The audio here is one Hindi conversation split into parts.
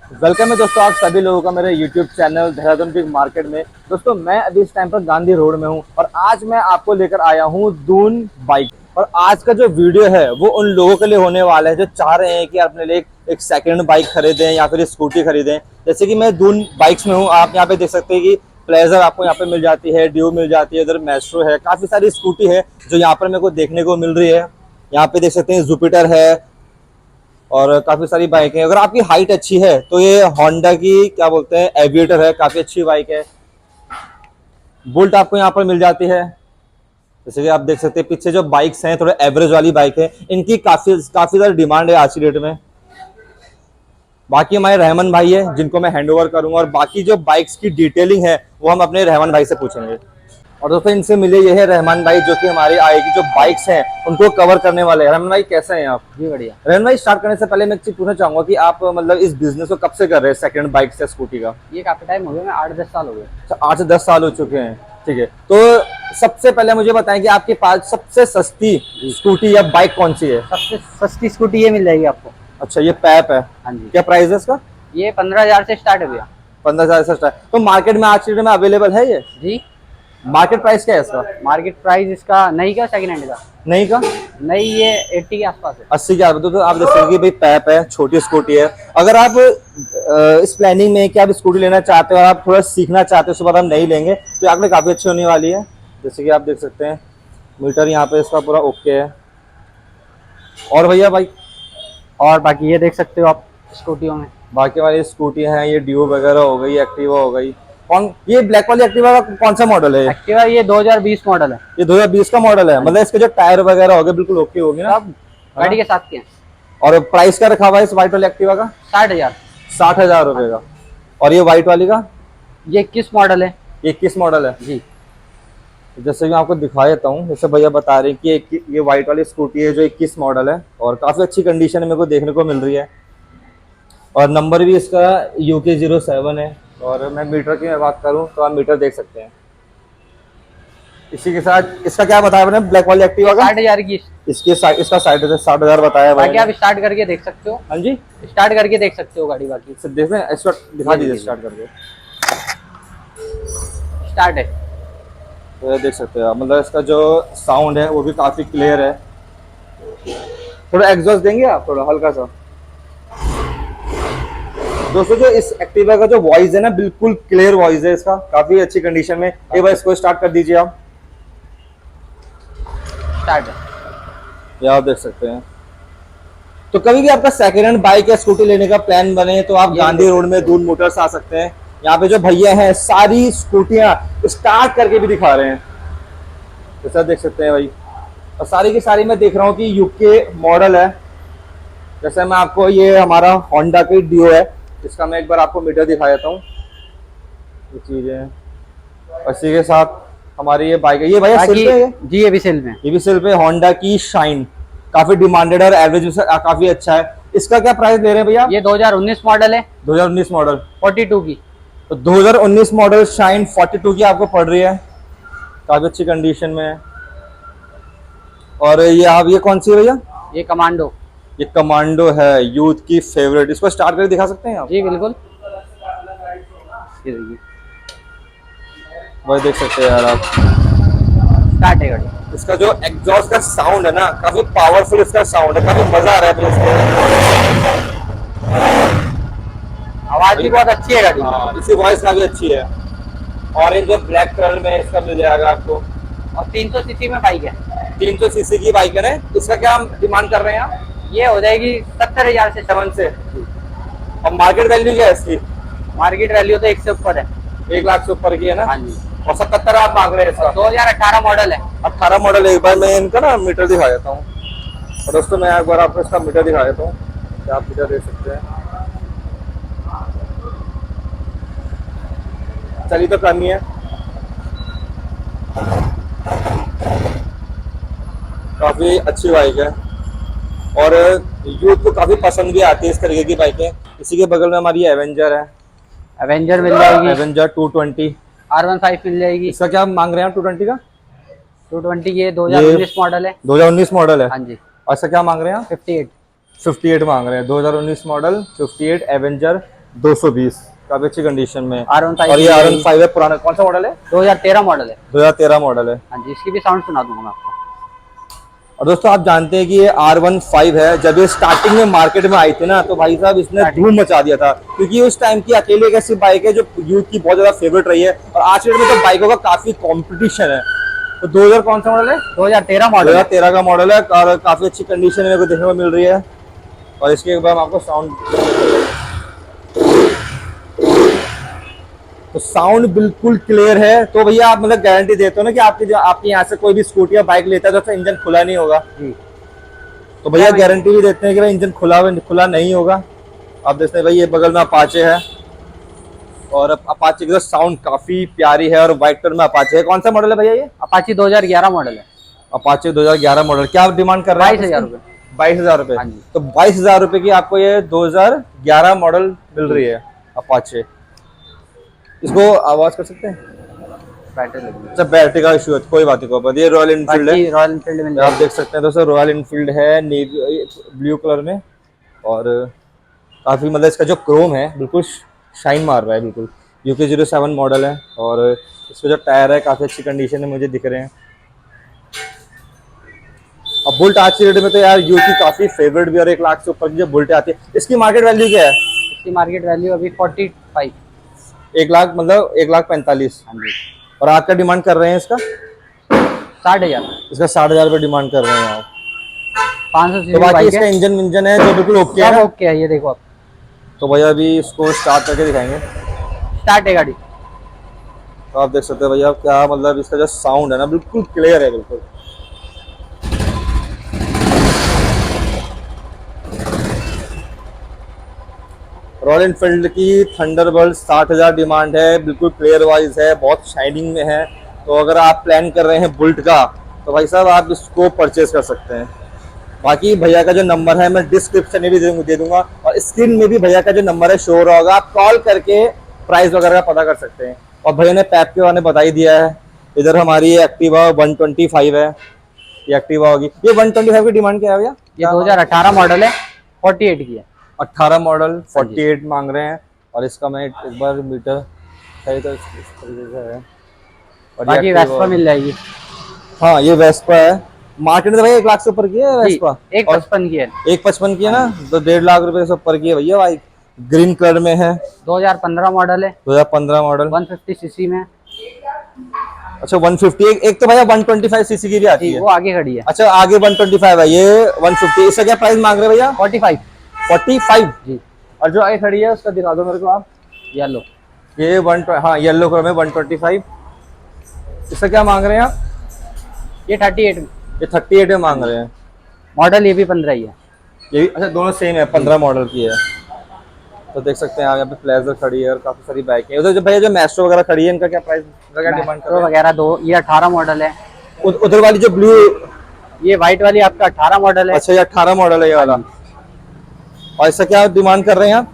वेलकम है दोस्तों, आप सभी लोगों का मेरे YouTube channel Dehradun big market में। दोस्तों मैं अभी इस टाइम पर गांधी रोड में हूं और आज मैं आपको लेकर आया हूं दून बाइक। और आज का जो वीडियो है वो उन लोगों के लिए होने वाला है जो चाह रहे हैं कि अपने लिए एक सेकंड बाइक खरीदें या फिर स्कूटी खरीदें। जैसे कि मैं दून बाइक्स में हूँ, आप यहाँ पे देख सकते हैं कि प्लेजर आपको यहाँ पे मिल जाती है, ड्यू मिल जाती है, इधर मैस्ट्रो है, काफी सारी स्कूटी है जो यहाँ पर मेरे को देखने को मिल रही है। यहाँ पे देख सकते हैं जुपिटर है और काफी सारी बाइक है। अगर आपकी हाइट अच्छी है तो ये होंडा की क्या बोलते हैं एविएटर है, काफी अच्छी बाइक है। बुल्ट आपको यहाँ पर मिल जाती है। जैसे कि आप देख सकते हैं पीछे जो बाइक्स हैं थोड़े एवरेज वाली बाइक है, इनकी काफी काफी ज्यादा डिमांड है आज की डेट में। बाकी हमारे रहमान भाई है जिनको मैं हैंड ओवर करूंगा और बाकी जो बाइक्स की डिटेलिंग है वो हम अपने रहमान भाई से पूछेंगे। और दोस्तों इनसे मिले ये है रहमान भाई जो कि हमारी आएगी जो बाइक्स हैं उनको कवर करने वाले हैं। रहमान भाई कैसे हैं आप? जी बढ़िया। रहमान भाई स्टार्ट करने से पहले मैं एक चीज पूछना चाहूंगा कि आप मतलब इस बिजनेस को कब से कर रहे हैं, सेकंड बाइक से स्कूटी का? ये काफी टाइम हो गया, मैं 8-10 साल हो गए। अच्छा, 8 से 10 साल हो चुके हैं। ठीक है, तो सबसे पहले मुझे बताएं कि आपके पास सबसे सस्ती स्कूटी या बाइक कौन सी है? सबसे सस्ती स्कूटी ये मिल जाएगी आपको। अच्छा, ये पैप है। हाँ जी। क्या प्राइस है इसका? ये 15,000 से स्टार्ट है भैया। 15,000 से स्टार्ट। तो मार्केट में आज की डेट में अवेलेबल है ये? जी। मार्केट प्राइस क्या है इसका? मार्केट प्राइस इसका नई का सेकंड हैंड का? नहीं का नई ये 80 के आसपास है। 80 के आसपास। तो आप देख सकते हैं कि भाई पैप है, छोटी स्कूटी है। अगर आप इस प्लानिंग में कि आप स्कूटी लेना चाहते हो और आप थोड़ा सीखना चाहते हो, उसके बाद आप नहीं लेंगे तो आपने काफी अच्छी होने वाली है। जैसे कि आप देख सकते हैं मीटर यहाँ पे इसका पूरा ओके है। और भैया भाई और बाकी ये देख सकते हो आप स्कूटियों में। बाकी वाली स्कूटी हैं, ये ड्यू वगैरह हो गई, एक्टिवा हो गई। कौन ये ब्लैक वाली एक्टिवा का कौन सा मॉडल है? एक्टिवा ये 2020 मॉडल है। ये 2020 का मॉडल है। मतलब इसके जो टायर वगैरह हो गए बिल्कुल ओके होगी ना? सब गाड़ी के साथ के हैं। और प्राइस क्या रखा हुआ है इस व्हाइट वाली एक्टिवा का? 60,000। 60,000 रुपए का। और ये व्हाइट वाली का? ये 21 मॉडल है। ये किस मॉडल है? जी। जैसे मैं आपको दिखा देता हूँ, जैसे भैया बता रहे हैं कि ये व्हाइट वाली स्कूटी है जो 21 मॉडल है और काफी अच्छी कंडीशन में मेरे को देखने को मिल रही है। और नंबर भी इसका UK07 है। और मैं मीटर की मैं बात करूँ तो आप मीटर देख सकते हैं। इसी के साथ इसका क्या बताया मैंने ब्लैक वाली एक्टिवा का? 60,000 की। इसका 60,000 बताया भाई बाकी आप स्टार्ट करके देख सकते हो। हाँ जी, स्टार्ट करके देख सकते हो गाड़ी। बाकी देख रहे हैं, इसको दिखा दीजिए स्टार्ट करके। स्टार्ट है। तो ये देख सकते हैं आप, मतलब इसका जो साउंड है वो भी काफी क्लियर है। थोड़ा एग्जॉस्ट देंगे आप, थोड़ा हल्का सा। दोस्तों जो इस एक्टिवा का जो वॉइस है ना बिल्कुल क्लियर वॉइस है इसका, काफी अच्छी कंडीशन में। एक बार इसको स्टार्ट कर दीजिए आप। स्टार्ट है। ये आप देख सकते हैं। तो कभी भी आपका सेकेंड हैंड बाइक या स्कूटी लेने का प्लान बने तो आप गांधी रोड में दून मोटर्स आ सकते हैं। यहाँ पे जो भैया हैं सारी स्कूटियां स्टार्ट करके भी दिखा रहे हैं, जैसा देख सकते हैं भाई। और सारी की सारी मैं देख रहा हूँ कि यूके मॉडल है। जैसे मैं आपको ये हमारा होंडा की डियो है, इसका मैं एक बार आपको मीटर दिखा देता हूँ। ये चीजें इसी के साथ हमारी ये बाइक है। ये भैया सेल पे है? जी ये भी सेल में। ये भी सेल पे। होंडा की शाइन काफी डिमांडेड है और एवरेज काफी अच्छा है। इसका क्या प्राइस ले रहे हैं भैया? ये 2019 मॉडल है। 2019 मॉडल 42 की। तो 2019 मॉडल शाइन 42 की आपको पड़ रही है, काफी अच्छी कंडीशन में है। और ये आप ये कौन सी है भैया? ये कमांडो। ये कमांडो है, यूथ की फेवरेट। इसको स्टार्ट करके दिखा सकते हैं आप? जी बिल्कुल। ये देखिए, वही देख सकते हैं यार आप। स्टार्ट है गाड़ी। इसका जो एग्जॉस्ट का साउंड है ना काफी पावरफुल इसका साउंड है, काफी मजा आ रहा है इसको। आवाज भी बहुत अच्छी है गाड़ी। हाँ, इसकी वॉइस काफी अच्छी है। ऑरेंज और ब्लैक कलर में इसका मिल जाएगा आपको। और 300 सीसी में बाइक है। 300 सीसी की बाइक है ना? इसका क्या डिमांड कर रहे हैं आप? ये हो जाएगी 70,000 से 7 से। और मार्केट वैल्यू क्या है इसकी? मार्केट वैल्यू तो 1 से ऊपर है। 1 लाख से ऊपर की है ना? हाँ जी। और 77 आप मांग रहे हैं इसका? 2018 मॉडल है। 18 मॉडल। एक बार मैं इनका ना मीटर दिखा देता हूँ। और दोस्तों मैं एक बार आपको इसका मीटर दिखा देता हूँ, क्या आप मीटर देख सकते हैं। चलिए तो कम ही है, काफी अच्छी बाइक है और यूथ को काफी पसंद भी आती है इस तरीके की बाइकें। इसी के बगल में हमारी एवेंजर है। एवेंजर मिल जाएगी। एवेंजर 220। R15 मिल जाएगी। इसका क्या मांग रहे हैं आप 220 का? 220 ये 2019 मॉडल है। 2019 मॉडल है। हाँ जी। और इसका क्या मांग रहे हैं आप? 58। 58 मांग रहे हैं। 2019 मॉडल 58 एवेंजर 220, काफी अच्छी कंडीशन में। R15 और ये R15 है, पुराना कौन सा मॉडल है? 2013 मॉडल है। 2013 मॉडल है। हाँ जी, इसकी भी साउंड सुना दूंगा मैं आपको। और दोस्तों आप जानते हैं कि ये R15 है, जब ये स्टार्टिंग में मार्केट में आई थी ना, तो भाई साहब इसने धूम मचा दिया था, क्योंकि उस टाइम की अकेले एक ऐसी बाइक है जो यूथ की बहुत ज्यादा फेवरेट रही है। और आज के डेट में तो बाइकों का काफी कंपटीशन है। तो 2000 कौन सा मॉडल है? 2013 मॉडल। 2013 का मॉडल है और काफी अच्छी कंडीशन में मेरे को देखने को मिल रही है। और इसके बाद आपको साउंड, तो साउंड बिल्कुल क्लियर है। तो भैया आप मतलब गारंटी देते हो ना कि आपके यहाँ से कोई भी स्कूटी या बाइक लेता है तो उसका इंजन खुला नहीं होगा जी। तो भैया गारंटी भी देते हैं कि भाई इंजन खुला नहीं होगा। आप देखते हैं भाई ये बगल में अपाचे है और अपाचे की साउंड काफी प्यारी है और व्हाइट कलर में अपाचे है। कौन सा मॉडल है भैया ये? अपाची 2011 मॉडल है। Apache 2011 model. क्या डिमांड कर रहे हैं? 22,000 रुपए। 22,000 रुपए। हाँ जी। तो 22,000 रुपए की आपको ये 2011 मॉडल मिल रही है अपाचे। इसको आवाज कर सकते हैं? बैटरी लगी है। अच्छा बैटरी का इशू है, कोई बात नहीं, कोई बात। ये रॉयल इनफील्ड है, रॉयल इनफील्ड में आप देख सकते हैं दोस्तों। रॉयल इनफील्ड है नेवी ब्लू कलर में और काफी मतलब इसका जो क्रोम है बिल्कुल शाइन मार रहा है, बिल्कुल UK07 मॉडल है। और इसके जो टायर है काफी अच्छी कंडीशन में मुझे दिख रहे हैं। अब बुल्ट आज की डेट में तो यार यू की काफी फेवरेट भी, और 1 लाख से ऊपर की जो बुल्ट आती है, इसकी मार्केट वैल्यू क्या है? इसकी मार्केट वैल्यू अभी 45। 1 लाख मतलब 1,45,000। हाँ जी। और आपका डिमांड कर रहे हैं इसका 60,000। इसका 60,000 रुपये डिमांड कर रहे हैं आप। 500 तो सीसी बाकी बाइक इसका है। इंजन विंजन है जो बिल्कुल ओके है। ओके है, ये देखो आप। तो भैया अभी इसको स्टार्ट करके दिखाएंगे। स्टार्ट है गाड़ी। तो आप देख सकते हैं भैया क्या मतलब इसका जो साउंड है ना बिल्कुल क्लियर है, बिल्कुल। रॉयल एनफील्ड की थंडरबर्ड 60,000 डिमांड है, बिल्कुल क्लियर वाइज है, बहुत शाइनिंग में है। तो अगर आप प्लान कर रहे हैं बुल्ट का तो भाई साहब आप इसको परचेज कर सकते हैं। बाकी भैया का जो नंबर है मैं डिस्क्रिप्शन में भी दे दूंगा और स्क्रीन में भी भैया का जो नंबर है शो हो रहा होगा, आप कॉल करके प्राइस वगैरह का पता कर सकते हैं। और भैया ने पैप के बारे में बता ही दिया है। इधर हमारी एक्टिवा 125 है, ये एक्टिवा होगी। ये 125 की डिमांड क्या है भैया? ये 2018 मॉडल है, 48 की है। 18 मॉडल 48 मांग रहे हैं। और इसका मैं एक बार मीटर सही तो इस तरीके से है। और बाकी वेस्पा मिल जाएगी। हाँ ये वेस्पा है, मार्केट में तो भाई 1 लाख से ऊपर की है वेस्पा। 155 की है। 155 की है ना, तो 1.5 लाख रुपए से ऊपर की है भैया बाइक। ग्रीन कलर में है, 2015 मॉडल है, 2015 मॉडल, 150 सीसी में। अच्छा 150। एक तो भैया 125 सीसी की भी आती है, वो आगे खड़ी है। अच्छा आगे 125 है, ये 150। इसका क्या प्राइस मांग रहे हैं भैया? 45 जी। और जो आगे खड़ी है उसका दिखा दो मेरे को आप। येलो, ये हाँ येलो कलर में 125। इसका क्या मांग रहे हैं आप? ये 38 में। ये 38 में मांग रहे हैं। मॉडल ये भी 15 ही है। ये भी अच्छा दोनों सेम है, 15 मॉडल की है। तो देख सकते हैं आप यहाँ पे प्लेजर खड़ी है और काफी सारी बाइक है। उधर जो भैया जो मैस्ट्रो वगैरह खड़ी है, इनका क्या प्राइस क्या डिमांड कर रहे हैं? वगैरह दो, ये 18 मॉडल है। उधर वाली जो ब्लू, ये व्हाइट वाली आपका 18 मॉडल है। अच्छा ये 18 मॉडल है ये वाला। और इसका क्या डिमांड कर रहे हैं आप?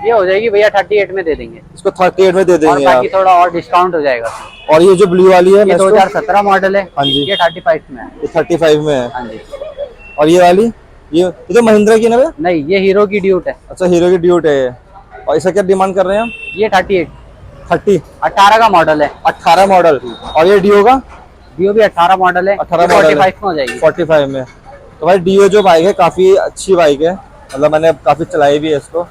ये हो जाएगी भैया 38 में दे देंगे। इसको 38 में दे और देंगे बाकी आप। थोड़ा और डिस्काउंट हो जाएगा। और ये जो ब्लू वाली है ये 2017 मॉडल है। हाँ जी, ये 35 में है। ये 35 में है। हाँ जी। और ये वाली ये तो महिंद्रा की ना भैया? नहीं, ये हीरो की ड्यूट है। अच्छा हीरो की ड्यूट है ये। और इसका क्या डिमांड कर रहे हैं आप? ये 38 18 का मॉडल है। 18 मॉडल। और ये डियो का? डियो भी 18 मॉडल है। 18 मॉडल 45 में हो जाएगी। 45 में। तो भाई डियो जो बाइक है काफी अच्छी बाइक है, मतलब मैंने काफी चलाई भी है इसको।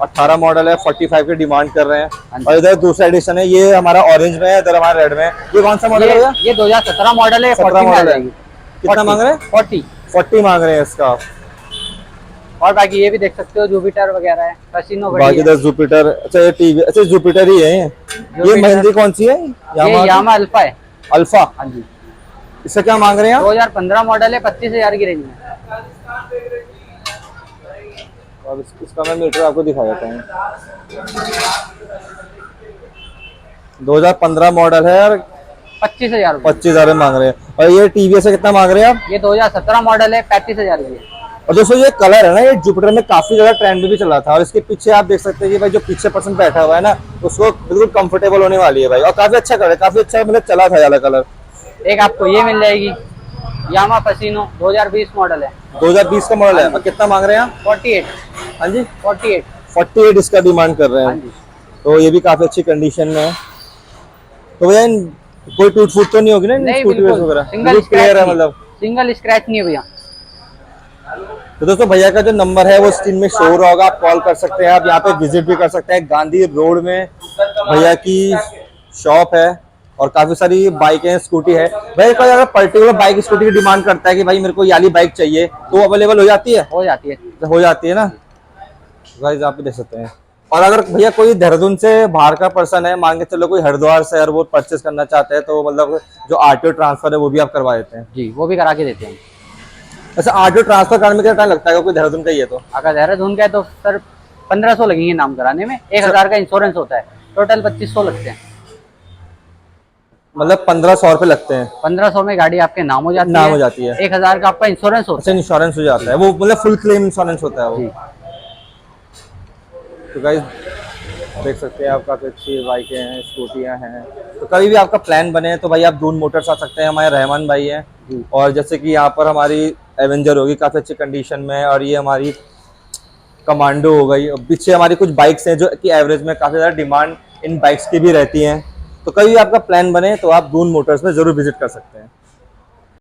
18 मॉडल है, 45 की डिमांड कर रहे हैं। और इधर दूसरा एडिशन है, ये हमारा ऑरेंज में है, इधर हमारा रेड में है। ये कौन सा मॉडल है भैया? ये 2017 मॉडल है, 40 में आ जाएगी। कितना मांग रहे हैं? 40 मांग रहे हैं इसका। और बाकी ये भी देख सकते हो, जुपिटर वगैरह है, फैसिनो बाकी इधर जुपिटर, अच्छा ये टीवी, अच्छा जुपिटर ही है ये महिंद्रा कौन सी है? ये यामा अल्फा है। अल्फा। हाँ जी। इसका क्या मांग रहे हैं आप? 2015 मॉडल है, 25,000 की रेंज में। और इसका मैं मीटर आपको दिखा देता हूँ। 2015 मॉडल है और 25,000। 25,000 में मांग रहे हैं। और ये टीवीएस से कितना मांग रहे हैं आप? ये 2017 मॉडल है, 35,000 की है। और दोस्तों ये कलर है ना, ये जुपिटर में काफी ज्यादा ट्रेंड में भी चला था। और इसके पीछे आप देख सकते हैं कि भाई जो पीछे पर्सन बैठा हुआ है ना, उसको बिल्कुल कंफर्टेबल होने वाली है भाई। और काफी अच्छा कलर है, काफी अच्छा मतलब चला था ज्यादा कलर। एक आपको ये मिल जाएगी, यामा फैसिनो 2020 मॉडल है। 2020 का मॉडल है। और कितना मांग रहे हैं आप? 48। हाँ जी 48 48 इसका डिमांड कर रहे हाँ हैं, जी। तो ये भी काफी अच्छी कंडीशन में है। तो भैया कोई टूट फूट तो नहीं होगी ना इन नहीं, स्कूटी बिल्कुल वगैरह, सिंगल बिल्कुल स्क्रैच क्लियर है नहीं, मतलब। सिंगल स्क्रैच नहीं है भैया। तो दोस्तों भैया का जो नंबर है वो स्क्रीन में शो हो रहा होगा, आप कॉल कर सकते हैं, आप यहाँ पे विजिट भी कर सकते हैं। गांधी रोड में भैया की शॉप है और काफी सारी बाइकें स्कूटी है। भैया कोई अगर पर्टिकुलर बाइक स्कूटी की डिमांड करता है कि भाई मेरे को ये वाली बाइक चाहिए, तो अवेलेबल हो जाती है? हो जाती है। हो जाती है ना, गाइस आप भी देख सकते हैं। और अगर भैया कोई देहरादून से बाहर का पर्सन है, मान के चलो कोई हरिद्वार से और वो परचेस करना चाहते हैं, तो मतलब जो आरटीओ ट्रांसफर है वो भी आप करवा देते हैं? जी, वो भी करा के देते हैं। अच्छा, आरटीओ ट्रांसफर करने में कितना टाइम लगता है अगर कोई देहरादून का ही है तो? अगर देहरादून का है तो सर 1500 लगेंगे नाम कराने में, 1000 का इंश्योरेंस होता है, टोटल 2500 लगते हैं। मतलब 1500 रुपये लगते हैं? 1500 में गाड़ी आपके नाम हो जाती है। नाम हो जाती है। 1000 का आपका इंश्योरेंस होता अच्छा, इंश्योरेंस हो जाता है वो, मतलब फुल क्लेम इंश्योरेंस होता है है। वो। जी। तो गाइस देख सकते हैं आप, काफ़ी अच्छी बाइकें हैं, स्कूटियां हैं। तो कभी भी आपका प्लान बने तो भाई आप दून मोटर्स आ सकते हैं, हमारे रहमान भाई हैं। जी। और जैसे कि यहाँ पर हमारी एवेंजर होगी काफ़ी अच्छी कंडीशन में, और ये हमारी कमांडो हो गई। पीछे हमारी कुछ बाइक्स हैं जो कि एवरेज में काफ़ी ज़्यादा डिमांड इन बाइक्स की भी रहती हैं। तो कभी भी आपका प्लान बने तो आप दून मोटर्स में ज़रूर विजिट कर सकते हैं।